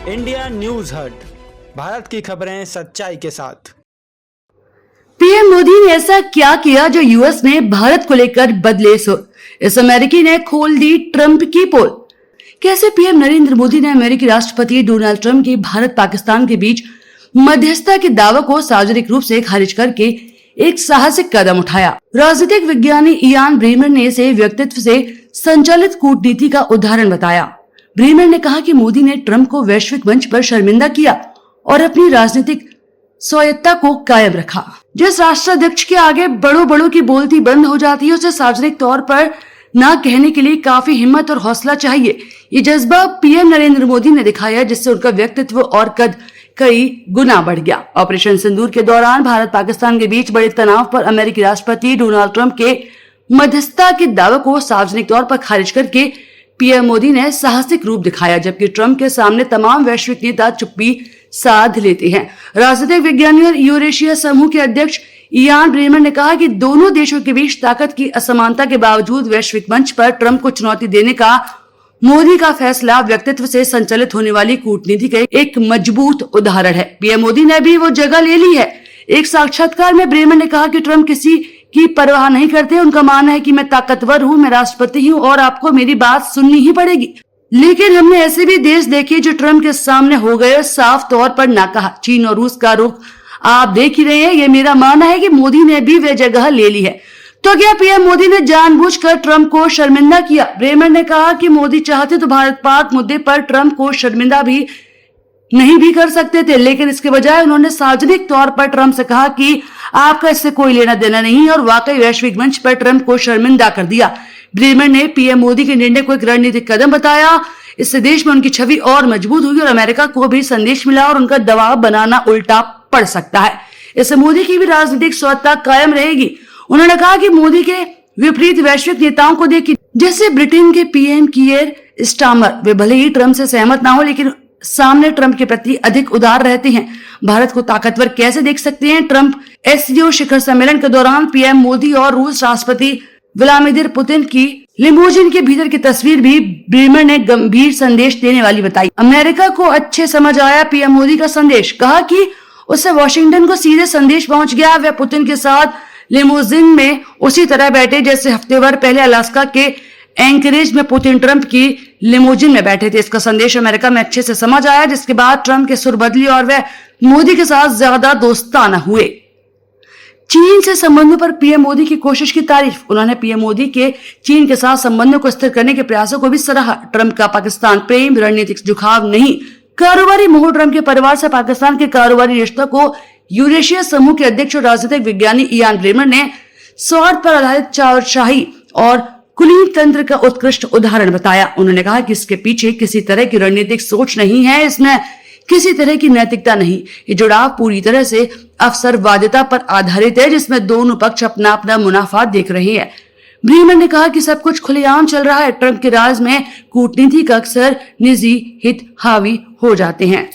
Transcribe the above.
India news हट, भारत की खबरें सच्चाई के साथ। पीएम मोदी ने ऐसा क्या किया जो यूएस ने भारत को लेकर बदले सुर? इस अमेरिकी ने खोल दी ट्रंप की पोल। कैसे पीएम नरेंद्र मोदी ने अमेरिकी राष्ट्रपति डोनाल्ड ट्रंप की भारत पाकिस्तान के बीच मध्यस्थता के दावे को सार्वजनिक रूप से खारिज करके एक साहसिक कदम उठाया। राजनीतिक विज्ञानी इयान ब्रेमर ने इसे व्यक्तित्व से संचालित कूटनीति का उदाहरण बताया। ब्रेमर ने कहा कि मोदी ने ट्रंप को वैश्विक मंच पर शर्मिंदा किया और अपनी राजनीतिक स्वायत्ता को कायम रखा। जिस राष्ट्राध्यक्ष के आगे बड़ों की बोलती बंद हो जाती है, उसे सार्वजनिक तौर पर ना कहने के लिए काफी हिम्मत और हौसला चाहिए। ये जज्बा पीएम नरेंद्र मोदी ने दिखाया, जिससे उनका व्यक्तित्व और कद कई गुना बढ़ गया। ऑपरेशन सिंदूर के दौरान भारत पाकिस्तान के बीच बड़े तनाव पर अमेरिकी राष्ट्रपति डोनाल्ड ट्रंप के मध्यस्थता के दावे को सार्वजनिक तौर पर खारिज करके पीएम मोदी ने साहसिक रूप दिखाया, जबकि ट्रंप के सामने तमाम वैश्विक नेता चुप्पी साध लेते हैं। राजनीतिक विज्ञानी और यूरेशिया समूह के अध्यक्ष इयान ब्रेमर ने कहा कि दोनों देशों के बीच ताकत की असमानता के बावजूद वैश्विक मंच पर ट्रंप को चुनौती देने का मोदी का फैसला व्यक्तित्व से संचालित होने वाली कूटनीति का एक मजबूत उदाहरण है। पीएम मोदी ने भी वो जगह ले ली है। एक साक्षात्कार में ब्रेमर ने कहा कि ट्रंप किसी की परवाह नहीं करते। उनका मानना है कि मैं ताकतवर हूँ, मैं राष्ट्रपति हूँ और आपको मेरी बात सुननी ही पड़ेगी। लेकिन हमने ऐसे भी देश देखे जो ट्रंप के सामने हो गए, साफ तौर पर ना कहा। चीन और रूस का रुख आप देख ही रहे हैं। ये मेरा मानना है कि मोदी ने भी वह जगह ले ली है। तो क्या पीएम मोदी ने जानबूझकर ट्रंप को शर्मिंदा किया? ब्रेमर ने कहा कि मोदी चाहते तो भारत पाक मुद्दे पर ट्रंप को शर्मिंदा भी नहीं भी कर सकते थे, लेकिन इसके बजाय उन्होंने सार्वजनिक तौर पर ट्रंप से कहा कि आपका इससे कोई लेना देना नहीं, और वाकई वैश्विक मंच पर ट्रंप को शर्मिंदा कर दिया। ब्रेमर ने पीएम मोदी के निर्णय को एक रणनीतिक कदम बताया। इससे देश में उनकी छवि और मजबूत हुई और अमेरिका को भी संदेश मिला और उनका दबाव बनाना उल्टा पड़ सकता है। इससे मोदी की भी राजनीतिक स्वायत्ता कायम रहेगी। उन्होंने कहा कि मोदी के विपरीत वैश्विक नेताओं को देखिए, जैसे ब्रिटेन के पीएम कीयर स्टारमर। वे भले ही ट्रंप से सहमत ना हो, लेकिन सामने ट्रंप के प्रति अधिक उदार रहते हैं। भारत को ताकतवर कैसे देख सकते हैं? ट्रंप एससीओ शिखर सम्मेलन के दौरान पीएम मोदी और रूस राष्ट्रपति व्लादिमीर पुतिन की लिमोजिन के भीतर की तस्वीर भी ब्रेमर ने गंभीर संदेश देने वाली बताई। अमेरिका को अच्छे समझ आया पीएम मोदी का संदेश। कहा कि उससे वॉशिंगटन को सीधे संदेश पहुंच गया। वह पुतिन के साथ लिमोजिन में उसी तरह बैठे जैसे हफ्ते भर पहले अलास्का के एंकरेज में पुतिन ट्रंप की लिमोजिन में बैठे थे। इसका संदेश अमेरिका में अच्छे से समझ आया, जिसके बाद ट्रंप के सुर बदली और वह मोदी के साथ ज्यादा दोस्ताना हुए। चीन से संबंधों पर पीएम मोदी की कोशिश की तारीफ। उन्होंने पीएम मोदी के चीन के साथ संबंधों को स्थिर करने के प्रयासों को भी सराहा। ट्रंप का पाकिस्तान प्रेम राजनीतिक झुकाव नहीं, कारोबारी मोह। ट्रंप के परिवार से पाकिस्तान के कारोबारी रिश्तों को यूरेशिया समूह के अध्यक्ष और राजनीतिक विज्ञानी इयान ब्रेमर ने स्वार्थ पर आधारित चारशाही और कुलीन तंत्र का उत्कृष्ट उदाहरण बताया। उन्होंने कहा कि इसके पीछे किसी तरह की रणनीतिक सोच नहीं है, इसमें किसी तरह की नैतिकता नहीं। ये जुड़ाव पूरी तरह से अवसरवादिता पर आधारित है, जिसमें दोनों पक्ष अपना अपना मुनाफा देख रहे हैं। ब्रेमर ने कहा कि सब कुछ खुलेआम चल रहा है। ट्रंप के राज में कूटनीति का अक्सर निजी हित हावी हो जाते हैं।